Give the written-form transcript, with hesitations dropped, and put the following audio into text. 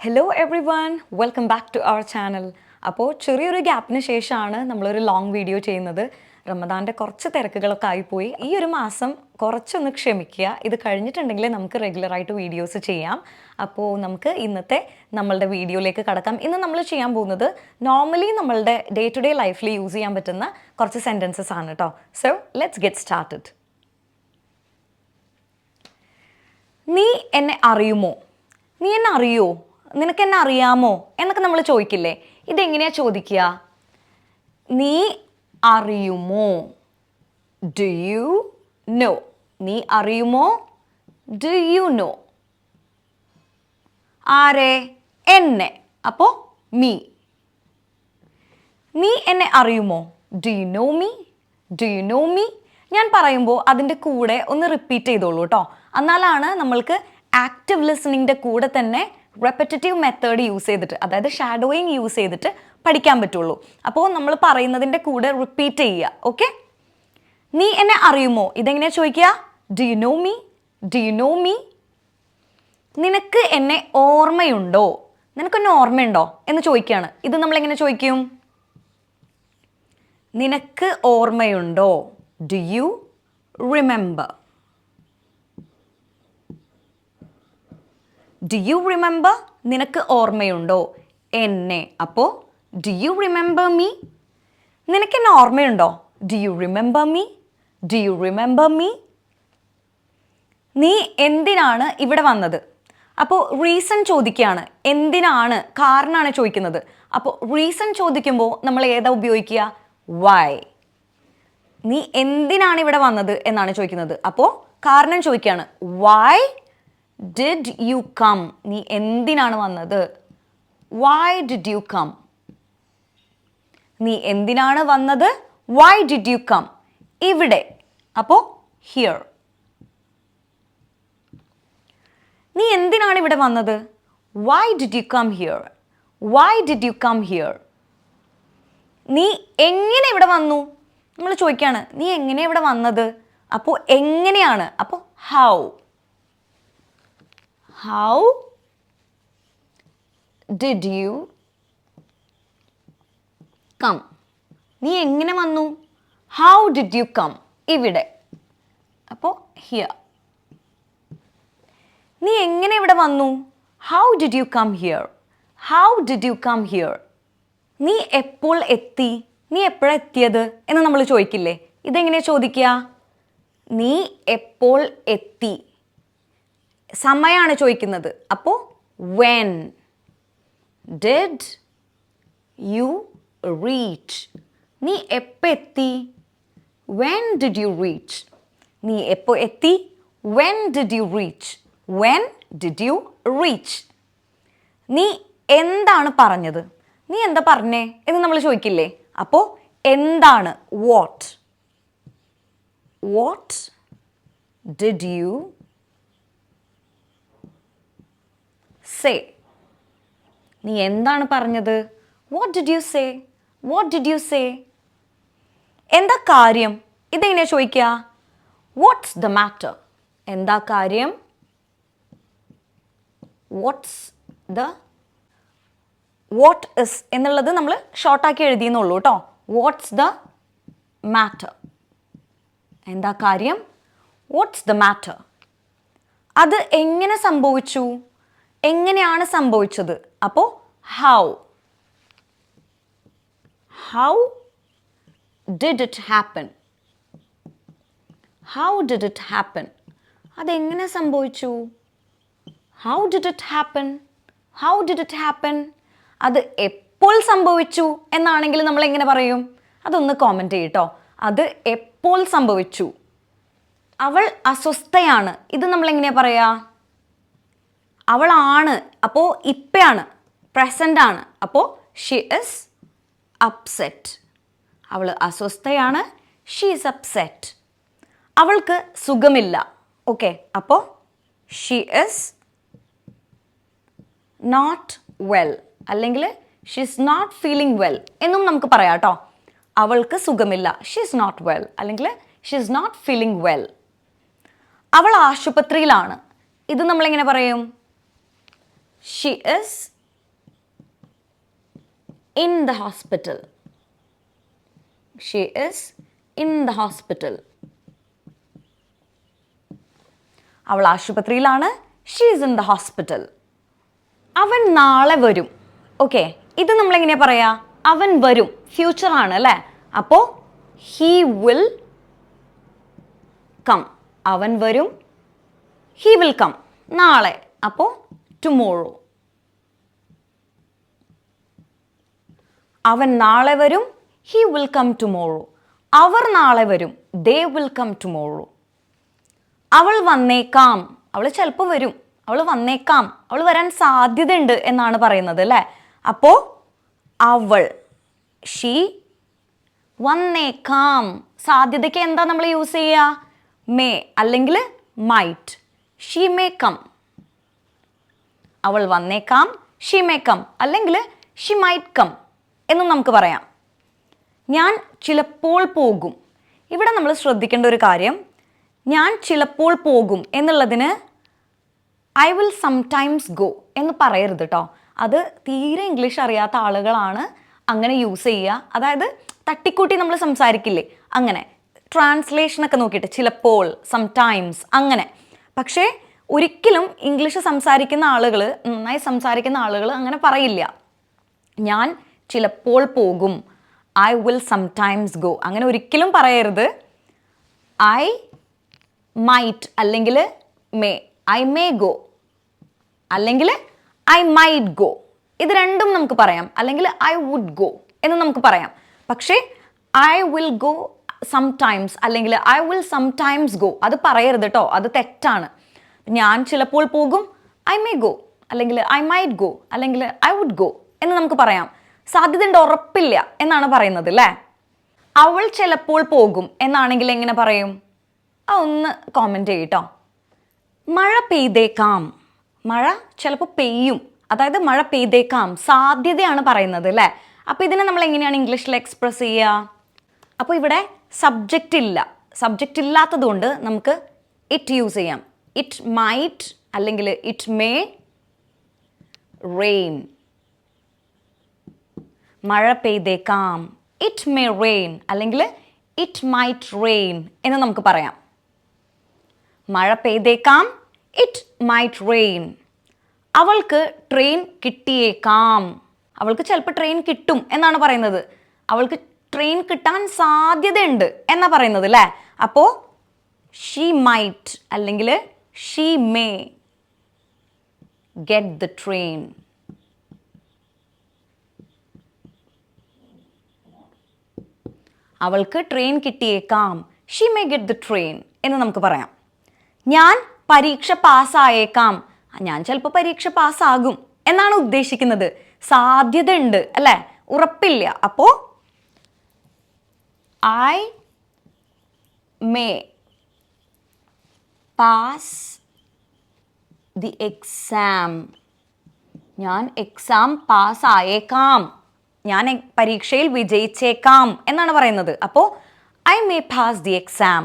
Hello everyone, welcome back to our channel. അപ്പോൾ ചെറിയൊരു ഗ്യാപ്പിന് ശേഷമാണ് നമ്മളൊരു ലോങ് വീഡിയോ ചെയ്യുന്നത്. റമദാൻ്റെ കുറച്ച് തിരക്കുകളൊക്കെ ആയിപ്പോയി. ഈ ഒരു മാസം കുറച്ചൊന്ന് ക്ഷമിക്കുക. ഇത് കഴിഞ്ഞിട്ടുണ്ടെങ്കിൽ നമുക്ക് റെഗുലറായിട്ട് വീഡിയോസ് ചെയ്യാം. അപ്പോൾ നമുക്ക് ഇന്നത്തെ നമ്മളുടെ വീഡിയോയിലേക്ക് കടക്കാം. ഇന്ന് നമ്മൾ ചെയ്യാൻ പോകുന്നത് നോർമലി നമ്മളുടെ ഡേ ടു ഡേ ലൈഫിൽ യൂസ് ചെയ്യാൻ പറ്റുന്ന കുറച്ച് സെൻറ്റൻസസ് ആണ് കേട്ടോ. So let's get started. നീ എന്നെ അറിയുമോ? നീ എന്നെ അറിയോ? നിനക്ക് എന്നെ അറിയാമോ എന്നൊക്കെ നമ്മൾ ചോദിക്കില്ലേ? ഇതെങ്ങനെയാ ചോദിക്കുക? നീ അറിയുമോ? Do you know? നീ അറിയുമോ? Do you know? ആരെ? എന്നെ. അപ്പോൾ മീ. നീ എന്നെ അറിയുമോ? Do you know me? Do you know me? ഞാൻ പറയുമ്പോൾ അതിൻ്റെ കൂടെ ഒന്ന് റിപ്പീറ്റ് ചെയ്തോളൂ കേട്ടോ. എന്നാലാണ് നമ്മൾക്ക് ആക്റ്റീവ് ലിസണിങ്ങിൻ്റെ കൂടെ തന്നെ റെപ്പറ്റേറ്റീവ് മെത്തേഡ് യൂസ് ചെയ്തിട്ട്, അതായത് ഷാഡോയിങ് യൂസ് ചെയ്തിട്ട് പഠിക്കാൻ പറ്റുള്ളൂ. അപ്പോൾ നമ്മൾ പറയുന്നതിൻ്റെ കൂടെ റിപ്പീറ്റ് ചെയ്യുക. ഓക്കെ? നീ എന്നെ അറിയുമോ? ഇതെങ്ങനെയാ ചോദിക്കുക? Do you know me? Do you know me? നിനക്ക് എന്നെ ഓർമ്മയുണ്ടോ? നിനക്കെന്നെ ഓർമ്മയുണ്ടോ എന്ന് ചോദിക്കുകയാണ്. ഇത് നമ്മളെങ്ങനെ ചോദിക്കും? നിനക്ക് ഓർമ്മയുണ്ടോ? Do you remember? Do you remember? നിനക്ക് ഓർമ്മയുണ്ടോ? എന്നെ. അപ്പോൾ ഡു യു റിമെമ്പർ മീ? നിനക്കെന്നെ ഓർമ്മയുണ്ടോ? Do you remember me? Do you remember me? നീ എന്തിനാണ് ഇവിടെ വന്നത്? അപ്പോൾ റീസൺ ചോദിക്കുകയാണ്. എന്തിനാണ്? കാരണമാണ് ചോദിക്കുന്നത്. അപ്പോൾ റീസൺ ചോദിക്കുമ്പോൾ നമ്മൾ ഏതാ ഉപയോഗിക്കുക? വൈ. നീ എന്തിനാണ് ഇവിടെ വന്നത് എന്നാണ് ചോദിക്കുന്നത്. അപ്പോൾ കാരണം ചോദിക്കുകയാണ്. Why did you come? നീ എന്തിനാണ് വന്നത്? Why did you come? നീ എന്തിനാണ് വന്നത്? Why did you come? ഇവിടെ. അപ്പോൾ ഹിയർ. നീ എന്തിനാണ് ഇവിടെ വന്നത്? Why did you come here? Why did you come here? നീ എങ്ങനെ ഇവിടെ വന്നു? നമ്മൾ ചോദിക്കുകയാണ്. നീ എങ്ങനെ ഇവിടെ വന്നത്? അപ്പോൾ എങ്ങനെയാണ്? അപ്പോൾ how. How did you come? നീ എങ്ങനെ വന്നു? How did you come? ഇവിടെ. അപ്പോൾ here. നീ എങ്ങനെ ഇവിടെ വന്നു? How did you come here? How did you come here? നീ എപ്പോൾ എത്തി? നീ എപ്പോഴാണ് എത്തിയത് എന്ന് നമ്മൾ ചോദിക്കില്ലേ? ഇതെങ്ങനെ ചോദിക്കുക? നീ എപ്പോൾ എത്തി? സമയമാണ് ചോദിക്കുന്നത്. അപ്പോൾ when did you reach? നീ എപ്പോൾ എത്തി? when did you reach? നീ എപ്പോൾ എത്തി? when did you reach? when did you reach? നീ എന്താണ് പറഞ്ഞത്? നീ എന്താ പറഞ്ഞേ എന്ന് നമ്മൾ ചോദിക്കില്ലേ? അപ്പോൾ എന്താണ്? what. what did you say? നീ എന്താണ് പറഞ്ഞത്? what did you say? what did you say? എന്താ കാര്യം? ഇതെങ്ങനെയാ ചോദിക്കുക? what's the matter? എന്താ കാര്യം? what's the what is എന്നുള്ളത് നമ്മൾ ഷോർട്ടാക്കി എഴുതിയെന്നുള്ളൂ കേട്ടോ. what's the matter? എന്താ കാര്യം? what's the matter? അത് എങ്ങനെ സംഭവിച്ചു? എങ്ങനെയാണ് സംഭവിച്ചത്? അപ്പോൾ how. How did it happen? How did it happen? അതെങ്ങനെ സംഭവിച്ചു? How did it happen? How did it happen? അത് എപ്പോൾ സംഭവിച്ചു എന്നാണെങ്കിൽ നമ്മൾ എങ്ങനെ പറയും? അതൊന്ന് കോമൻറ്റ് ചെയ്യട്ടോ. അത് എപ്പോൾ സംഭവിച്ചു? അവൾ അസ്വസ്ഥയാണ്. ഇത് നമ്മൾ എങ്ങനെയാ പറയാ? അവളാണ്. അപ്പോൾ ഇപ്പയാണ്, പ്രസൻ്റ് ആണ്. അപ്പോൾ ഷീ ഇസ് അപ്സെറ്റ്. അവൾ അസ്വസ്ഥയാണ്. She is upset. അവൾക്ക് സുഖമില്ല. ഓക്കെ, അപ്പോൾ ഷീ ഇസ് നോട്ട് വെൽ, അല്ലെങ്കിൽ she is not feeling well എന്നും നമുക്ക് പറയാം കേട്ടോ. അവൾക്ക് സുഖമില്ല. ഷീ ഇസ് നോട്ട് വെൽ, അല്ലെങ്കിൽ she is not feeling well. അവൾ ആശുപത്രിയിലാണ്. ഇത് നമ്മളെങ്ങനെ പറയും? She is in the hospital. She is in the hospital. അവൾ ആശുപത്രിയിലാണ്. She is in the hospital. അവൻ നാളെ വരും. ഓക്കെ, ഇത് നമ്മൾ എങ്ങനെയാ പറയാ? അവൻ വരും, ഫ്യൂച്ചർ ആണ് അല്ലേ? അപ്പോൾ he will come. അവൻ വരും, he will come. നാളെ, അപ്പോൾ tomorrow. അവൻ നാളെ വരും, he will come tomorrow. അവർ നാളെ വരും, they will come tomorrow. അവൾ വന്നേക്കാം, അവൾ ചിലപ്പോൾ വരും, അവൾ വന്നേക്കാം, അവൾ വരാൻ സാധ്യതയുണ്ട് എന്നാണ് പറയുന്നത് അല്ലേ? അപ്പോൾ അവൾ, ഷീ, വന്നേക്കാം. സാധ്യതയ്ക്ക് എന്താ നമ്മൾ യൂസ് ചെയ്യുക? മേ അല്ലെങ്കിൽ മൈറ്റ്. She may come. അവൾ വന്നേക്കാം, ഷീ മേ കം, അല്ലെങ്കിൽ ഷീ മൈറ്റ് കം എന്നും നമുക്ക് പറയാം. ഞാൻ ചിലപ്പോൾ പോകും. ഇവിടെ നമ്മൾ ശ്രദ്ധിക്കേണ്ട ഒരു കാര്യം, ഞാൻ ചിലപ്പോൾ പോകും എന്നുള്ളതിന് ഐ വിൽ സംടൈംസ് ഗോ എന്ന് പറയരുത് കേട്ടോ. അത് തീരെ ഇംഗ്ലീഷ് അറിയാത്ത ആളുകളാണ് അങ്ങനെ യൂസ് ചെയ്യുക. അതായത് തട്ടിക്കൂട്ടി നമ്മൾ സംസാരിക്കില്ലേ, അങ്ങനെ ട്രാൻസ്ലേഷനൊക്കെ നോക്കിയിട്ട് ചിലപ്പോൾ, സംടൈംസ് അങ്ങനെ. പക്ഷേ ഒരിക്കലും ഇംഗ്ലീഷ് സംസാരിക്കുന്ന ആളുകൾ, നന്നായി സംസാരിക്കുന്ന ആളുകൾ അങ്ങനെ പറയില്ല. ഞാൻ ചിലപ്പോൾ പോകും, ഐ വിൽ സംടൈംസ് ഗോ, അങ്ങനെ ഒരിക്കലും പറയരുത്. ഐ മൈറ്റ് അല്ലെങ്കിൽ മേ, ഐ മേ ഗോ അല്ലെങ്കിൽ ഐ മൈറ്റ് ഗോ, ഇത് രണ്ടും നമുക്ക് പറയാം. അല്ലെങ്കിൽ ഐ വുഡ് ഗോ എന്ന് നമുക്ക് പറയാം. പക്ഷേ ഐ വിൽ ഗോ സംടൈംസ് അല്ലെങ്കിൽ ഐ വിൽ സംടൈംസ് ഗോ അത് പറയരുത് കേട്ടോ, അത് തെറ്റാണ്. ഞാൻ ചിലപ്പോൾ പോകും, ഐ മേ ഗോ അല്ലെങ്കിൽ ഐ മൈറ്റ് ഗോ അല്ലെങ്കിൽ ഐ വുഡ് ഗോ എന്ന് നമുക്ക് പറയാം. സാധ്യതയുണ്ട്, ഉറപ്പില്ല എന്നാണ് പറയുന്നത് അല്ലേ? അവൾ ചിലപ്പോൾ പോകും എന്നാണെങ്കിൽ എങ്ങനെ പറയും? ഒന്ന് കോമെൻറ്റ് ചെയ്യട്ടോ. മഴ പെയ്തേക്കാം, മഴ ചിലപ്പോൾ പെയ്യും, അതായത് മഴ പെയ്തേക്കാം, സാധ്യതയാണ് പറയുന്നത് അല്ലേ? അപ്പോൾ ഇതിനെ നമ്മൾ എങ്ങനെയാണ് ഇംഗ്ലീഷിൽ എക്സ്പ്രസ് ചെയ്യുക? അപ്പോൾ ഇവിടെ സബ്ജക്റ്റ് ഇല്ല, സബ്ജക്റ്റ് ഇല്ലാത്തത് കൊണ്ട് നമുക്ക് ഇറ്റ് യൂസ് ചെയ്യാം. ഇറ്റ് മൈറ്റ് അല്ലെങ്കിൽ ഇറ്റ് മേ റെയിൻ. മഴ പെയ്തേക്കാം, ഇറ്റ് മേ റെയിൻ അല്ലെങ്കിൽ ഇറ്റ് മൈറ്റ് റെയിൻ എന്ന് നമുക്ക് പറയാം. മഴ പെയ്തേക്കാം, ഇറ്റ് മൈറ്റ് റെയിൻ. അവൾക്ക് ട്രെയിൻ കിട്ടിയേക്കാം, അവൾക്ക് ചിലപ്പോൾ ട്രെയിൻ കിട്ടും എന്നാണ് പറയുന്നത്. അവൾക്ക് ട്രെയിൻ കിട്ടാൻ സാധ്യതയുണ്ട് എന്നാണ് പറയുന്നത് അല്ലേ? അപ്പോൾ ഷീ മൈറ്റ് അല്ലെങ്കിൽ she may get the train. അവൾക്ക് ട്രെയിൻ കിട്ടിയേക്കാം, she may get the train എന്ന് നമുക്ക് പറയാം. ഞാൻ പരീക്ഷ പാസ്സായേക്കാം, ഞാൻ ചിലപ്പോൾ പരീക്ഷ പാസ്സാകും എന്നാണ് ഉദ്ദേശിക്കുന്നത്. സാധ്യത ഉണ്ട് അല്ലേ, ഉറപ്പില്ല. അപ്പോൾ I may pass the exam. ഞാൻ എക്സാം പാസ്സായേക്കാം, ഞാൻ പരീക്ഷയിൽ വിജയിച്ചേക്കാം എന്നാണ് പറയുന്നത്. അപ്പോൾ I may pass the exam.